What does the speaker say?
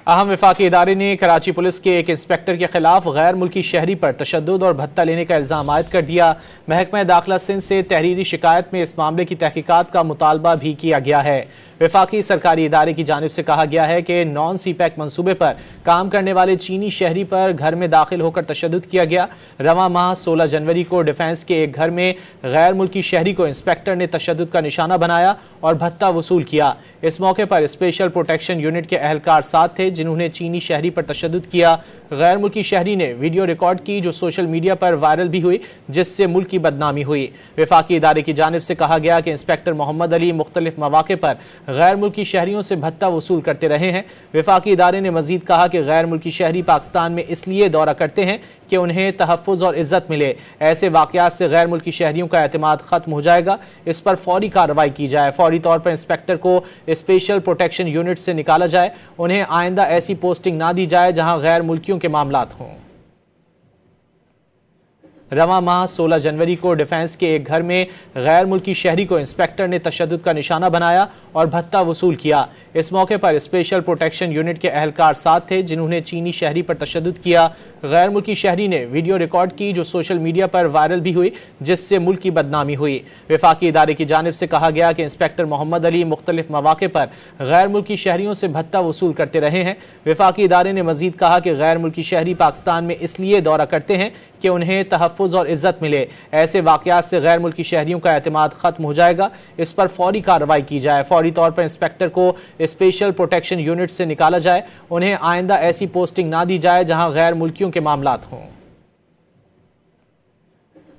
अहम वफाकी इदारे ने कराची पुलिस के एक इंस्पेक्टर के खिलाफ गैर मुल्की शहरी पर तशद्दुद और भत्ता लेने का इल्ज़ाम आयद कर दिया। महकमा दाखिला सिंध से तहरीरी शिकायत में इस मामले की तहकीकात का मुतालबा भी किया गया है। वफाकी सरकारी इदारे की जानिब से कहा गया है कि नॉन सी पैक मनसूबे पर काम करने वाले चीनी शहरी पर घर में दाखिल होकर तशद्दुद किया गया। रवां माह 16 जनवरी को डिफेंस के एक घर में गैर मुल्की शहरी को इंस्पेक्टर ने तशद्दुद का निशाना बनाया और भत्ता वसूल किया। इस मौके पर स्पेशल प्रोटेक्शन यूनिट के अहलकार साथ थे जिन्होंने चीनी शहरी पर तशद्दुद किया। गैर मुल्की शहरी ने वीडियो रिकॉर्ड की जो सोशल मीडिया पर वायरल भी हुई, जिससे मुल्क की बदनामी हुई। वफाकी इदारे की जानिब से कहा गया कि इंस्पेक्टर मोहम्मद अली मुख्तलिफ मौके पर गैर मुल्की शहरियों से भत्ता वसूल करते रहे हैं। वफाकी इदारे ने मजीद कहा कि गैर मुल्की शहरी पाकिस्तान में इसलिए दौरा करते हैं कि उन्हें तहफ़्फ़ुज़ और इज़्ज़त मिले। ऐसे वाक़यात से गैर मुल्की शहरियों का एतमाद ख़त्म हो जाएगा। इस पर फौरी कार्रवाई की जाए। फौरी तौर पर इंस्पेक्टर को स्पेशल प्रोटेक्शन यूनिट से निकाला जाए। उन्हें आइंदा ऐसी पोस्टिंग ना दी जाए जहां गैर मुल्कियों के मामलात हों। रवां माह 16 जनवरी को डिफेंस के एक घर में गैर मुल्की शहरी को इंस्पेक्टर ने तशद्दुद का निशाना बनाया और भत्ता वसूल किया। इस मौके पर स्पेशल प्रोटेक्शन यूनिट के अहलकार साथ थे जिन्होंने चीनी शहरी पर तशद्दुद किया। गैर मुल्की शहरी ने वीडियो रिकॉर्ड की जो सोशल मीडिया पर वायरल भी हुई, जिससे मुल्क की बदनामी हुई। वफाकी इदारे की जानिब से कहा गया कि इंस्पेक्टर मोहम्मद अली मुख्तलिफ मौके पर गैर मुल्की शहरियों से भत्ता वसूल करते रहे हैं। वफाकी इदारे ने मजीद कहा कि गैर मुल्की शहरी पाकिस्तान में इसलिए दौरा करते हैं कि उन्हें तहफ़्फ़ुज़ और इज़्ज़त मिले। ऐसे वाक़यात से गैर मुल्की शहरियों का एतमाद ख़त्म हो जाएगा। इस पर फौरी कार्रवाई की जाए। फौरी तौर पर इंस्पेक्टर को स्पेशल प्रोटेक्शन यूनिट से निकाला जाए। उन्हें आइंदा ऐसी पोस्टिंग ना दी जाए जहां गैर मुल्कियों के मामलात हों।